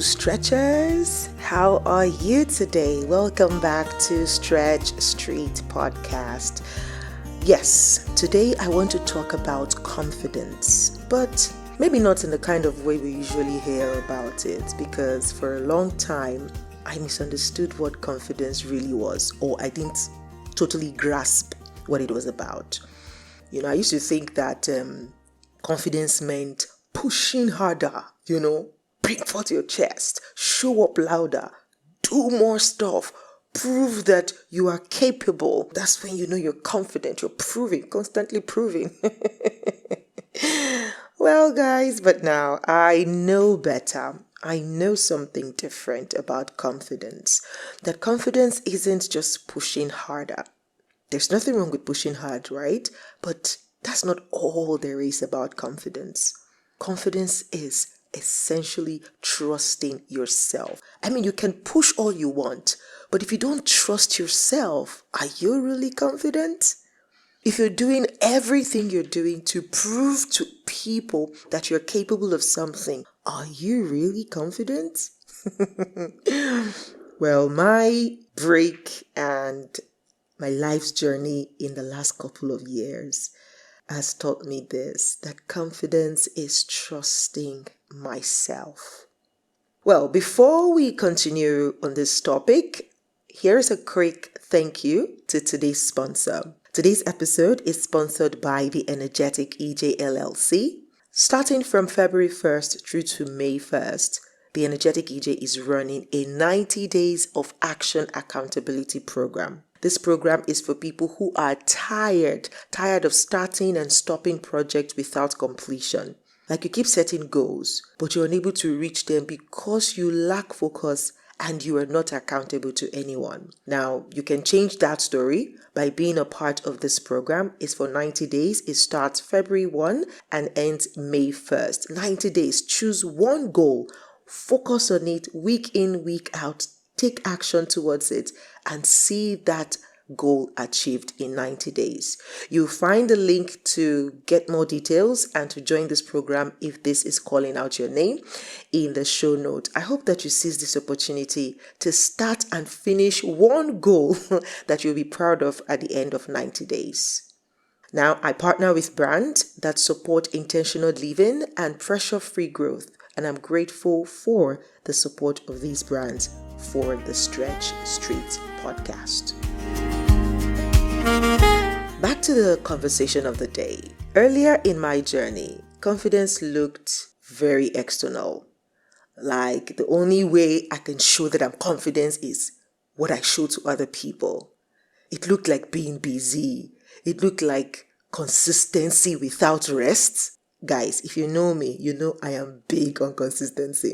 Stretchers, how are you today? Welcome back to Stretch Street Podcast. Yes, today I want to talk about confidence, but maybe not in the kind of way we usually hear about it, because for a long time I misunderstood what confidence really was, or I didn't totally grasp what it was about. I used to think that confidence meant pushing harder, bring forth your chest, show up louder, do more stuff, prove that you are capable. That's when you're confident, you're constantly proving. Well, guys, but now I know better. I know something different about confidence. That confidence isn't just pushing harder. There's nothing wrong with pushing hard, right? But that's not all there is about confidence. Confidence is essentially trusting yourself. You can push all you want, but if you don't trust yourself, are you really confident? If you're doing everything you're doing to prove to people that you're capable of something, are you really confident? Well, my break and my life's journey in the last couple of years has taught me this, that confidence is trusting myself. Well, before we continue on this topic, here's a quick thank you to today's sponsor. Today's episode is sponsored by the Energetic EJ LLC. Starting from February 1st through to May 1st, the Energetic EJ is running a 90 days of action accountability program. This program is for people who are tired of starting and stopping projects without completion. Like you keep setting goals, but you're unable to reach them because you lack focus and you are not accountable to anyone. Now, you can change that story by being a part of this program. It's for 90 days. It starts February 1 and ends May 1st. 90 days. Choose one goal. Focus on it week in, week out. Take action towards it and see that goal achieved in 90 days. You'll find the link to get more details and to join this program if this is calling out your name in the show note. I hope that you seize this opportunity to start and finish one goal that you'll be proud of at the end of 90 days. Now, I partner with brands that support intentional living and pressure-free growth, and I'm grateful for the support of these brands for the Stretch Street Podcast. Back to the conversation of the day. Earlier in my journey, confidence looked very external. Like the only way I can show that I'm confident is what I show to other people. It looked like being busy. It looked like consistency without rest. Guys, if you know me, you know I am big on consistency.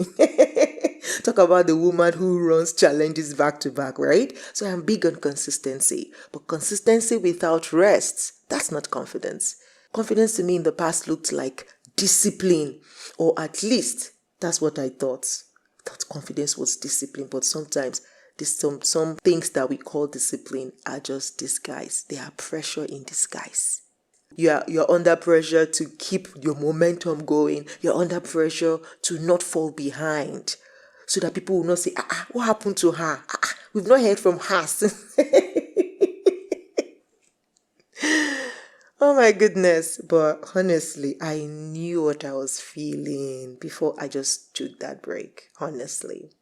Talk about the woman who runs challenges back to back, right? So I'm big on consistency. But consistency without rest, that's not confidence. Confidence to me in the past looked like discipline, or at least that's what I thought. I thought confidence was discipline, but sometimes some things that we call discipline are just disguise. They are pressure in disguise. You're under pressure to keep your momentum going. You're under pressure to not fall behind, so that people will not say, what happened to her? We've not heard from her. Oh my goodness. But honestly, I knew what I was feeling before I just took that break, honestly.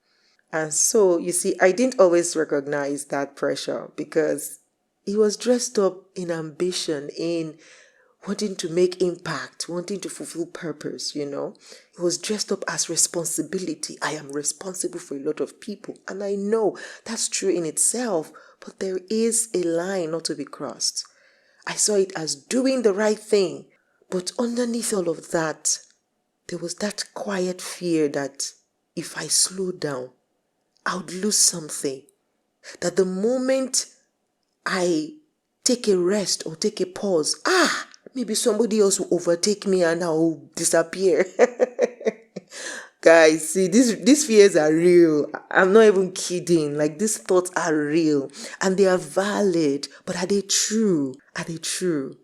And so, you see, I didn't always recognize that pressure because it was dressed up in ambition, in wanting to make impact, wanting to fulfill purpose, It was dressed up as responsibility. I am responsible for a lot of people. And I know that's true in itself, but there is a line not to be crossed. I saw it as doing the right thing. But underneath all of that, there was that quiet fear that if I slow down, I would lose something. That the moment I take a rest or take a pause, maybe somebody else will overtake me and I'll disappear. Guys, see, these fears are real. I'm not even kidding. Like, these thoughts are real and they are valid. But are they true? Are they true?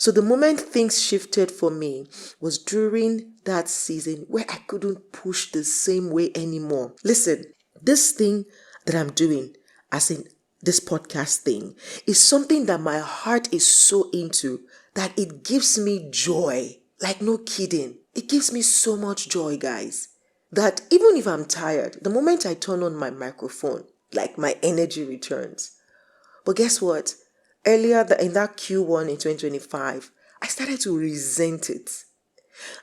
So the moment things shifted for me was during that season where I couldn't push the same way anymore. Listen, this thing that I'm doing, as in this podcast thing, is something that my heart is so into that it gives me joy. Like, no kidding. It gives me so much joy, guys, that even if I'm tired, the moment I turn on my microphone, like, my energy returns. But guess what? Earlier in that Q1 in 2025, I started to resent it.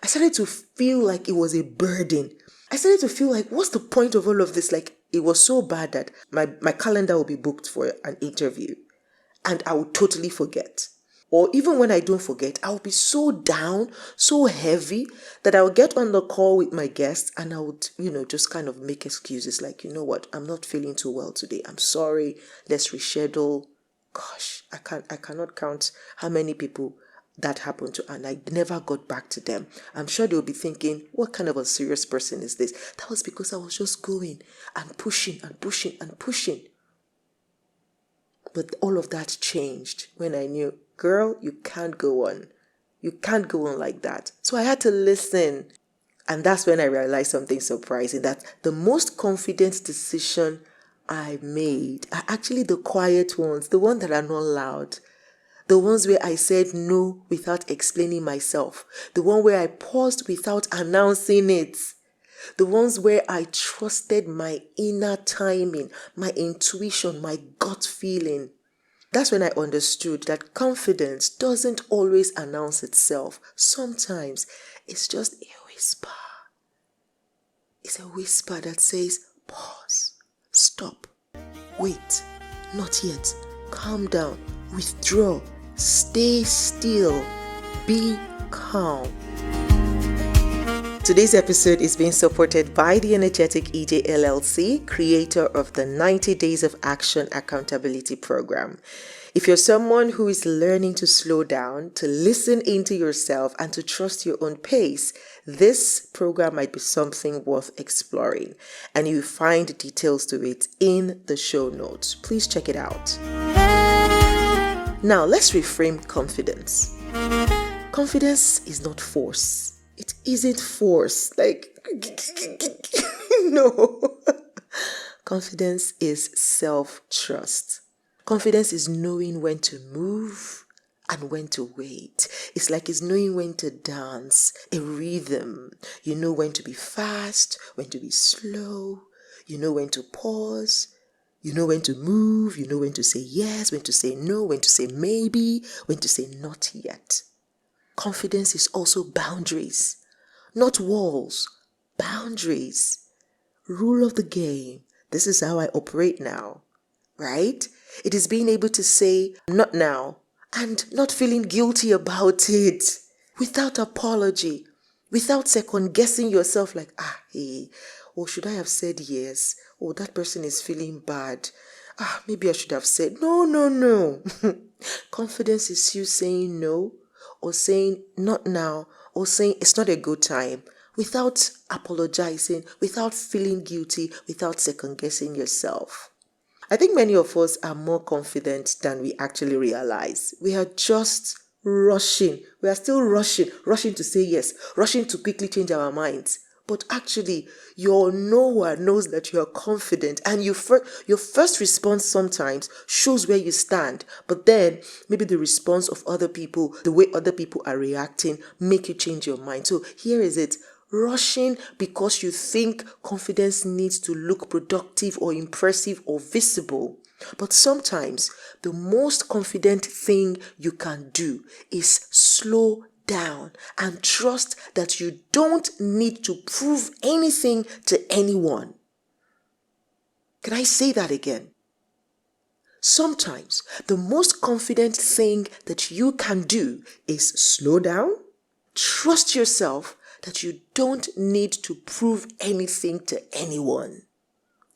I started to feel like it was a burden. I started to feel like, what's the point of all of this? Like, it was so bad that my calendar will be booked for an interview and I would totally forget. Or even when I don't forget, I'll be so down, so heavy that I'll get on the call with my guests and I would, just kind of make excuses like, you know what, I'm not feeling too well today. I'm sorry. Let's reschedule. Gosh, I cannot count how many people that happened to, and I never got back to them. I'm sure they'll be thinking, what kind of a serious person is this? That was because I was just going and pushing and pushing and pushing. But all of that changed when I knew, girl, you can't go on. You can't go on like that. So I had to listen. And that's when I realized something surprising, that the most confident decision I made are actually the quiet ones, the ones that are not loud. The ones where I said no without explaining myself. The one where I paused without announcing it. The ones where I trusted my inner timing, my intuition, my gut feeling. That's when I understood that confidence doesn't always announce itself. Sometimes it's just a whisper. It's a whisper that says, pause, stop, wait, not yet, calm down, withdraw, stay still, be calm. Today's episode is being supported by the Energetic EJ LLC, creator of the 90 Days of Action Accountability Program. If you're someone who is learning to slow down, to listen into yourself, and to trust your own pace, this program might be something worth exploring. And you'll find details to it in the show notes. Please check it out. Now, let's reframe confidence. Confidence is not force. It isn't force. Like, no. Confidence is self-trust. Confidence is knowing when to move and when to wait. It's knowing when to dance, a rhythm. You know when to be fast, when to be slow. You know when to pause. You know when to move. You know when to say yes, when to say no, when to say maybe, when to say not yet. Confidence is also boundaries, not walls, boundaries. Rule of the game. This is how I operate now, right? It is being able to say, not now, and not feeling guilty about it, without apology, without second guessing yourself like, hey, or should I have said yes? Oh, that person is feeling bad. Maybe I should have said, no. Confidence is you saying no, or saying not now, or saying it's not a good time, without apologizing, without feeling guilty, without second guessing yourself. I think many of us are more confident than we actually realize. We are just rushing. We are still rushing to say yes, rushing to quickly change our minds. But actually, your knower knows that you are confident, and your first response sometimes shows where you stand. But then maybe the response of other people, the way other people are reacting, make you change your mind. So here is it. Rushing because you think confidence needs to look productive or impressive or visible. But sometimes the most confident thing you can do is slow down and trust that you don't need to prove anything to anyone. Can I say that again? Sometimes the most confident thing that you can do is slow down, trust yourself that you don't need to prove anything to anyone.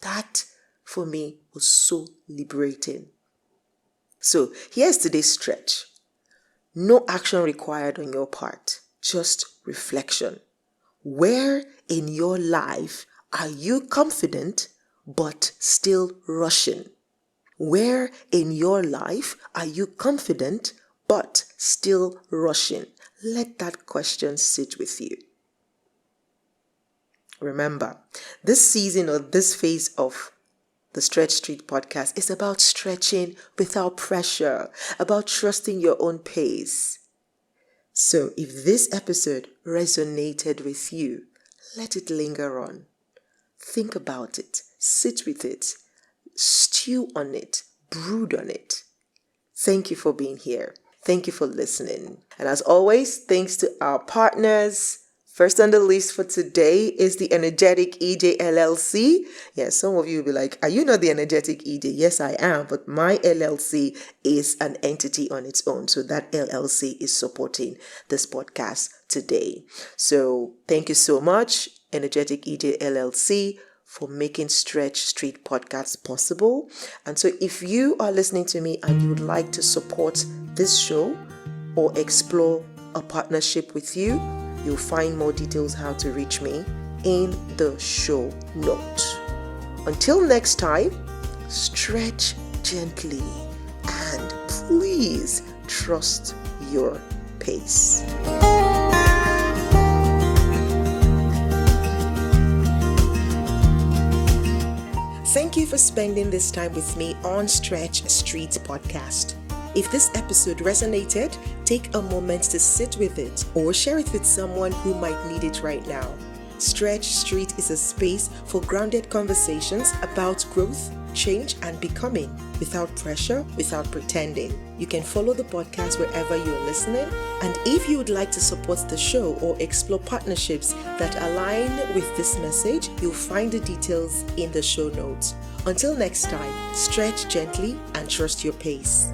That, for me, was so liberating. So, here's today's stretch. No action required on your part, just reflection. Where in your life are you confident but still rushing? Where in your life are you confident but still rushing? Let that question sit with you. Remember, this season or this phase of the Stretch Street podcast is about stretching without pressure, about trusting your own pace. So if this episode resonated with you, let it linger on. Think about it, sit with it, stew on it, brood on it. Thank you for being here. Thank you for listening. And as always, thanks to our partners. First on the list for today is the Energetic EJ LLC. Yes, some of you will be like, are you not the Energetic EJ? Yes, I am, but my LLC is an entity on its own. So that LLC is supporting this podcast today. So thank you so much, Energetic EJ LLC, for making Stretch Street Podcasts possible. And so if you are listening to me and you would like to support this show or explore a partnership with you, you'll find more details how to reach me in the show note. Until next time, stretch gently and please trust your pace. Thank you for spending this time with me on Stretch Street Podcast. If this episode resonated, take a moment to sit with it or share it with someone who might need it right now. Stretch Street is a space for grounded conversations about growth, change, and becoming without pressure, without pretending. You can follow the podcast wherever you're listening. And if you would like to support the show or explore partnerships that align with this message, you'll find the details in the show notes. Until next time, stretch gently and trust your pace.